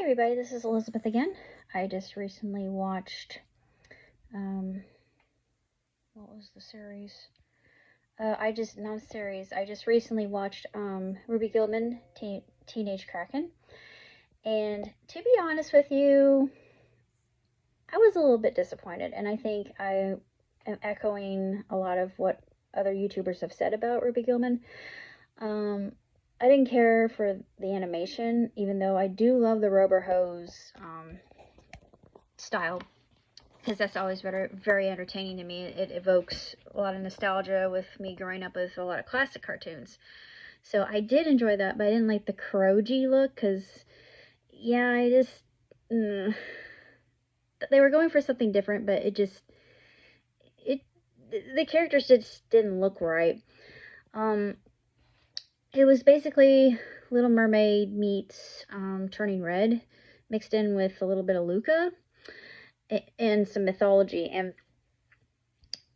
everybody, this is Elizabeth again. I just recently watched, what was the series? I just recently watched, Ruby Gillman, Teenage Kraken. And to be honest with you, I was a little bit disappointed, and I think I am echoing a lot of what other YouTubers have said about Ruby Gillman. I didn't care for the animation, even though I do love the Rubber Hose style, because that's always very entertaining to me. It evokes a lot of nostalgia with me growing up with a lot of classic cartoons. So I did enjoy that, but I didn't like the Kuroji look, because, yeah, they were going for something different, but the characters just didn't look right. It was basically Little Mermaid meets Turning Red, mixed in with a little bit of Luca and some mythology. And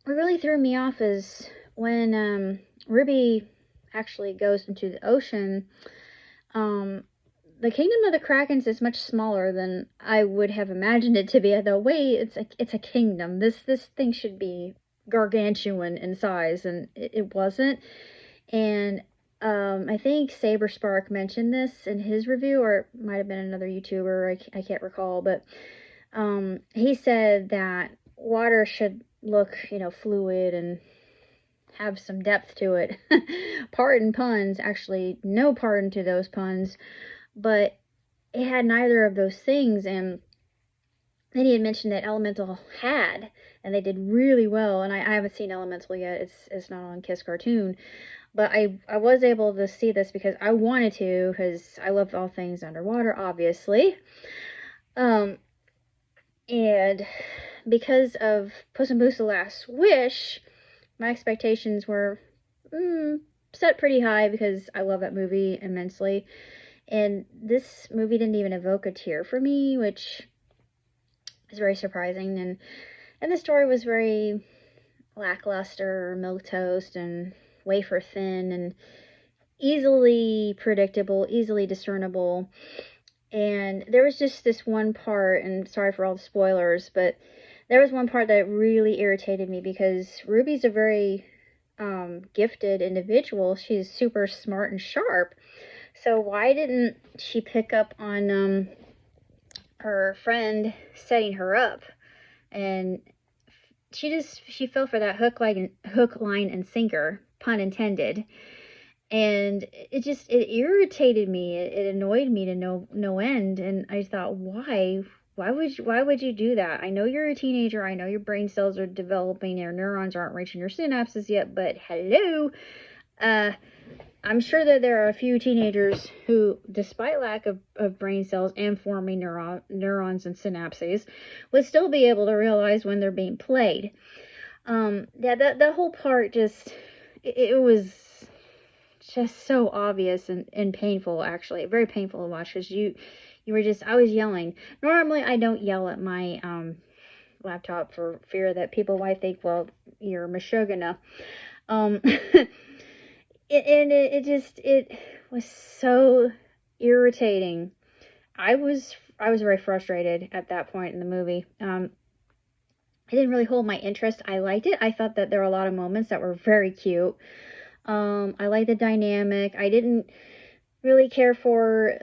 what really threw me off is when Ruby actually goes into the ocean. The kingdom of the Krakens is much smaller than I would have imagined it to be. Though, wait, it's a kingdom. This thing should be gargantuan in size, and it wasn't. And I think Saber Spark mentioned this in his review, or it might have been another YouTuber. I can't recall, but he said that water should look, fluid and have some depth to it. Pardon puns, actually, no pardon to those puns, but it had neither of those things. And then he had mentioned that Elemental had, and they did really well. And I haven't seen Elemental yet. It's not on Kiss Cartoon. But I was able to see this because I wanted to, because I love all things underwater, obviously. And because of Puss in Boots: The Last Wish, my expectations were set pretty high because I love that movie immensely. And this movie didn't even evoke a tear for me, which is very surprising. And the story was very lackluster, milquetoast, and wafer thin, and easily predictable, easily discernible. And there was just this one part, and sorry for all the spoilers, but there was one part that really irritated me because Ruby's a very gifted individual. She's super smart and sharp. So why didn't she pick up on her friend setting her up? And she fell for that hook, line, and sinker, pun intended. And it irritated me. It annoyed me to no end. And I thought, why would you do that? I know you're a teenager. I know your brain cells are developing. Your neurons aren't reaching your synapses yet. But hello, I'm sure that there are a few teenagers who, despite lack of brain cells and forming neurons and synapses, would still be able to realize when they're being played. The whole part it was just so obvious and painful, actually. Very painful to watch, because I was yelling. Normally, I don't yell at my laptop for fear that people might think, well, you're Meshuggah. It was so irritating. I was very frustrated at that point in the movie. It didn't really hold my interest. I liked it. I thought that there were a lot of moments that were very cute. I liked the dynamic. I didn't really care for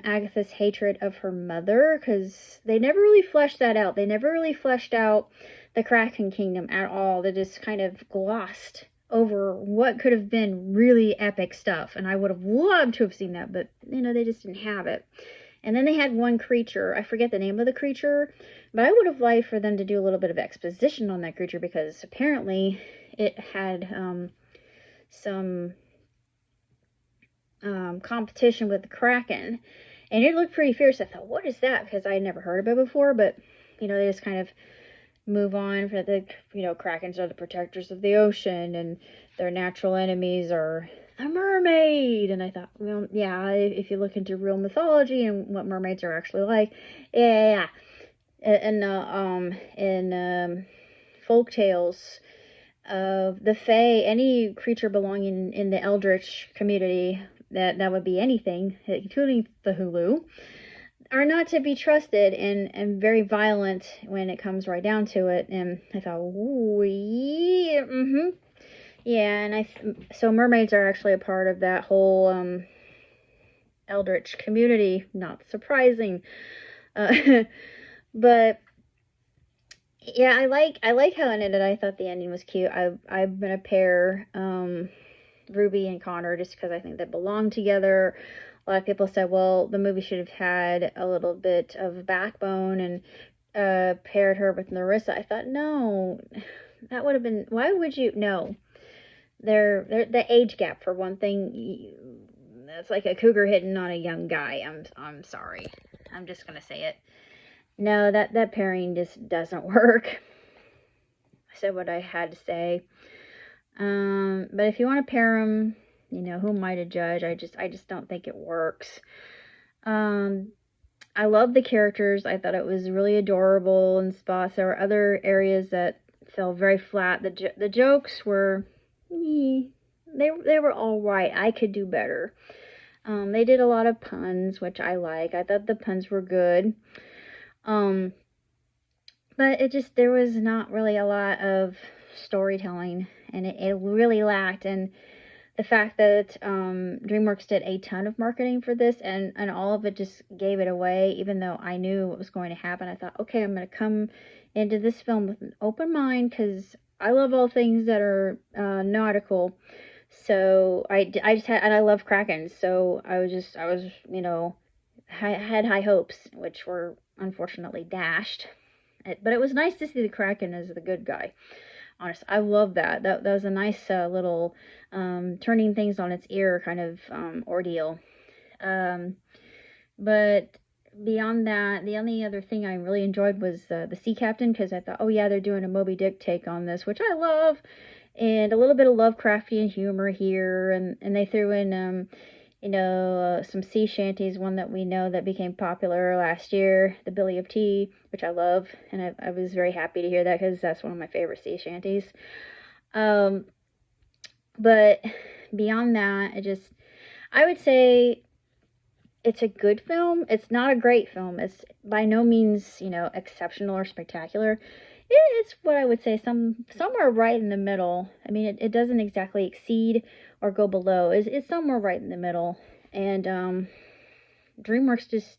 Agatha's hatred of her mother, because they never really fleshed that out. They never really fleshed out the Kraken Kingdom at all. They just kind of glossed over what could have been really epic stuff, and I would have loved to have seen that, but they just didn't have it. And then they had one creature, I forget the name of the creature, but I would have liked for them to do a little bit of exposition on that creature, because apparently it had some competition with the Kraken, and it looked pretty fierce. I thought, what is that? Because I had never heard of it before, but they just kind of move on for the Krakens are the protectors of the ocean, and their natural enemies are a mermaid. And I thought, well, yeah, if you look into real mythology and what mermaids are actually like, yeah. And in folk tales of the Fae, any creature belonging in the Eldritch community, that would be anything, including the Hulu, are not to be trusted and very violent when it comes right down to it. And I thought, ooh, yeah, yeah. And so mermaids are actually a part of that whole eldritch community. Not surprising, but yeah, I like how it ended. I thought the ending was cute. I've been a pair, Ruby and Connor, just because I think they belong together. A lot of people said, well, the movie should have had a little bit of backbone and paired her with Narissa. I thought, no, that would have been. Why would you? No, they're the age gap for one thing. That's like a cougar hitting on a young guy. I'm sorry. I'm just gonna say it. No, that pairing just doesn't work. I said what I had to say. But if you want to pair them, who am I to judge? I just don't think it works. I love the characters. I thought it was really adorable in spots. There were other areas that fell very flat. The jokes were, they were all right. I could do better. They did a lot of puns, which I like. I thought the puns were good. But there was not really a lot of storytelling, and it really lacked. And the fact that DreamWorks did a ton of marketing for this, and all of it just gave it away, even though I knew what was going to happen. I thought, okay, I'm going to come into this film with an open mind, because I love all things that are nautical. So I just had, and I love Kraken, so I was, had high hopes, which were unfortunately dashed. But it was nice to see the Kraken as the good guy. Honest, I love that. That was a nice little turning things on its ear kind of ordeal. But beyond that, the only other thing I really enjoyed was the sea captain, because I thought, oh yeah, they're doing a Moby Dick take on this, which I love, and a little bit of Lovecraftian humor here, and they threw in some sea shanties, one that we know that became popular last year, the Billy of Tea, which I love, and I was very happy to hear that, because that's one of my favorite sea shanties. But beyond that, I would say it's a good film. It's not a great film. It's by no means, exceptional or spectacular. It's what I would say somewhere right in the middle. I mean, it doesn't exactly exceed or go below. It's somewhere right in the middle. And DreamWorks just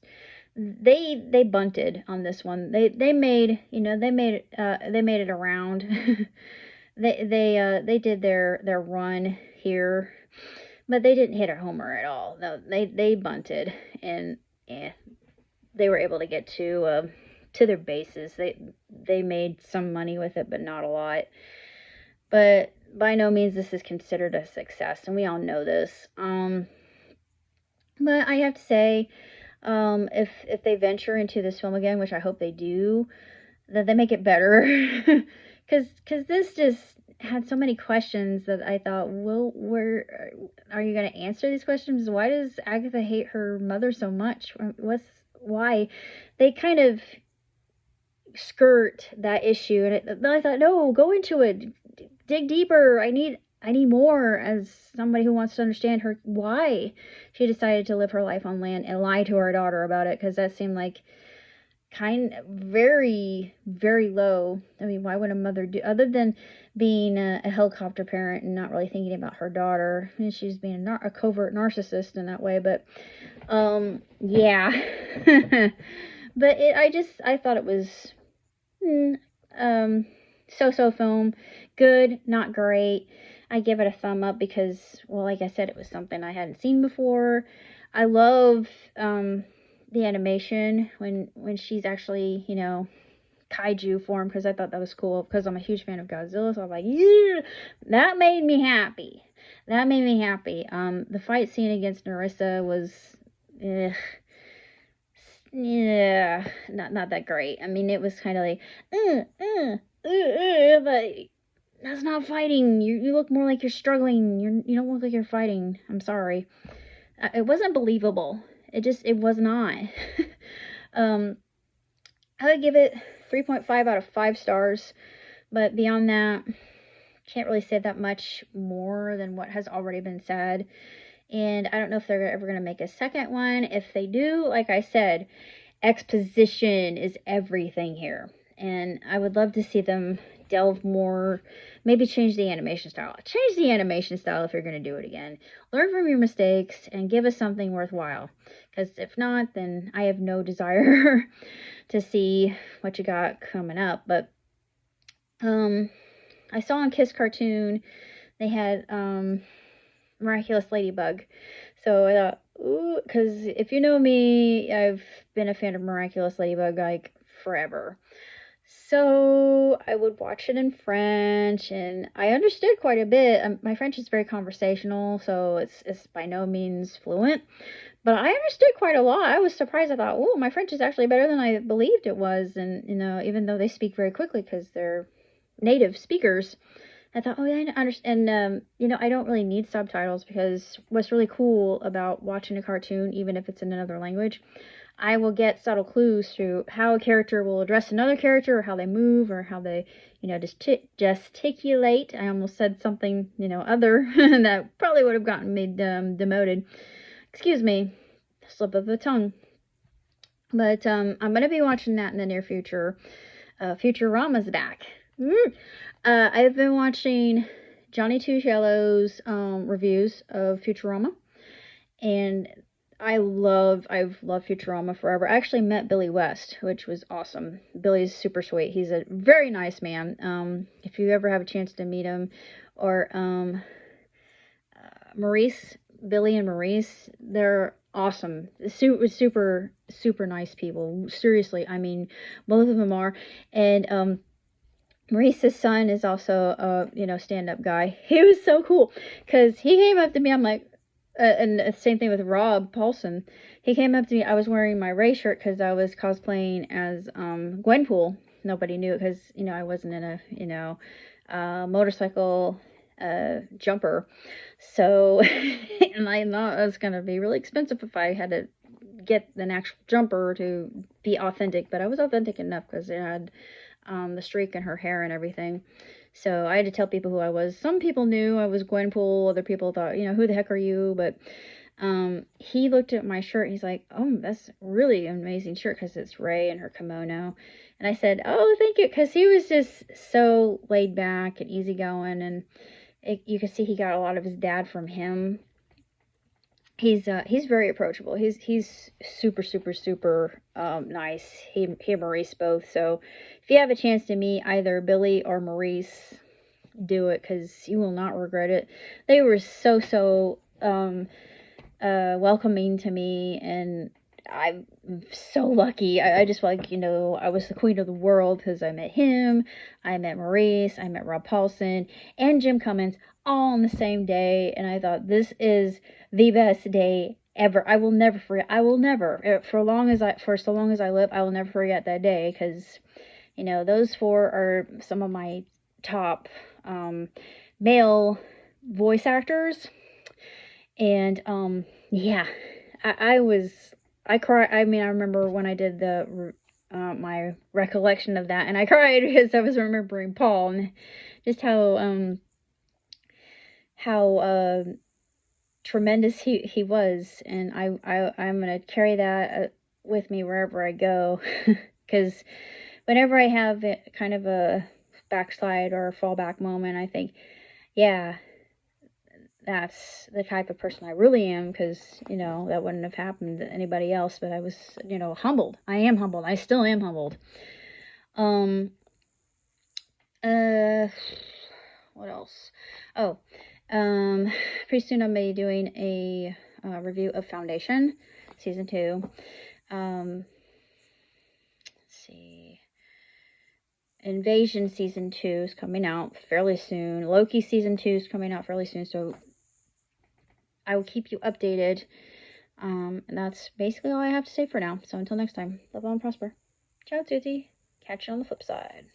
they bunted on this one. They made it around. they did their run here, but they didn't hit a homer at all. No, they bunted, and they were able to get to their bases. They made some money with it, but not a lot. But by no means this is considered a success, and we all know this. But I have to say, if they venture into this film again, which I hope they do, that they make it better, because this just had so many questions that I thought, well, where are you going to answer these questions? Why does Agatha hate her mother so much? Why? They kind of skirt that issue, and I thought, no, go into it, dig deeper. I need more, as somebody who wants to understand her, why she decided to live her life on land and lie to her daughter about it, because that seemed like very, very low. I mean, why would a mother do, other than being a helicopter parent and not really thinking about her daughter? I mean, she's being a covert narcissist in that way, but yeah. But I thought it was so-so film. Good, not great. I give it a thumb up because, well, like I said, it was something I hadn't seen before. I love the animation when she's actually, kaiju form, because I thought that was cool, because I'm a huge fan of Godzilla, so I'm like, yeah, that made me happy. The fight scene against Narissa was not that great. I mean, it was kind of like but that's not fighting. You look more like you're struggling. You don't look like you're fighting. I'm sorry. It wasn't believable. It was not. I would give it 3.5 out of 5 stars, but beyond that, can't really say that much more than what has already been said. And I don't know if they're ever going to make a second one. If they do, like I said, exposition is everything here. And I would love to see them delve more, maybe change the animation style. Change the animation style if you're going to do it again. Learn from your mistakes and give us something worthwhile. Because if not, then I have no desire to see what you got coming up. But I saw on Kiss Cartoon they had Miraculous Ladybug. So I thought, ooh, because if you know me, I've been a fan of Miraculous Ladybug like forever. So I would watch it in French, and I understood quite a bit. My French is very conversational, so it's by no means fluent, but I understood quite a lot. I was surprised. I thought, oh, my French is actually better than I believed it was, and even though they speak very quickly because they're native speakers, I thought, oh yeah, I understand. And I don't really need subtitles because what's really cool about watching a cartoon, even if it's in another language, I will get subtle clues through how a character will address another character, or how they move, or how they, gesticulate. I almost said something, other that probably would have gotten me demoted. Excuse me, slip of the tongue. But I'm gonna be watching that in the near future. Futurama's back. I've been watching Johnny Two Yellow's reviews of Futurama, and I've loved Futurama forever. I actually met Billy West, which was awesome. Billy's super sweet. He's a very nice man. If you ever have a chance to meet him, or Maurice, Billy and Maurice, they're awesome. Super, super nice people. Seriously, I mean, both of them are. And Maurice's son is also a stand-up guy. He was so cool because he came up to me. I'm like, and the same thing with Rob Paulson. He came up to me. I was wearing my Ray shirt because I was cosplaying as Gwenpool. Nobody knew it because I wasn't in a motorcycle jumper. So, and I thought it was gonna be really expensive if I had to get an actual jumper to be authentic. But I was authentic enough because it had the streak in her hair and everything. So I had to tell people who I was. Some people knew I was Gwenpool. Other people thought, who the heck are you? But he looked at my shirt. He's like, oh, that's really an amazing shirt because it's Ray and her kimono. And I said, oh, thank you. Because he was just so laid back and easygoing. And you can see he got a lot of his dad from him. He's very approachable. He's super, super, super nice. He and Maurice both. So if you have a chance to meet either Billy or Maurice, do it because you will not regret it. They were so welcoming to me, and I'm so lucky. I just felt like I was the queen of the world because I met him, I met Maurice, I met Rob Paulson, and Jim Cummins all on the same day, and I thought this is the best day ever. I will never forget. I will never, for so long as I live, I will never forget that day because those four are some of my top male voice actors, and yeah, I cried. I mean, I remember when I did my recollection of that, and I cried because I was remembering Paul and just how tremendous he was, and I'm gonna carry that with me wherever I go, because whenever I have kind of a backslide or a fallback moment, I think, yeah, that's the type of person I really am, because that wouldn't have happened to anybody else. But I was humbled. I am humbled. I still am humbled. What else? Oh, pretty soon I'm gonna be doing a review of Foundation season 2. Let's see. Invasion season 2 is coming out fairly soon. Loki season 2 is coming out fairly soon. So I will keep you updated. And that's basically all I have to say for now. So until next time, live on and prosper. Ciao, Susie. Catch you on the flip side.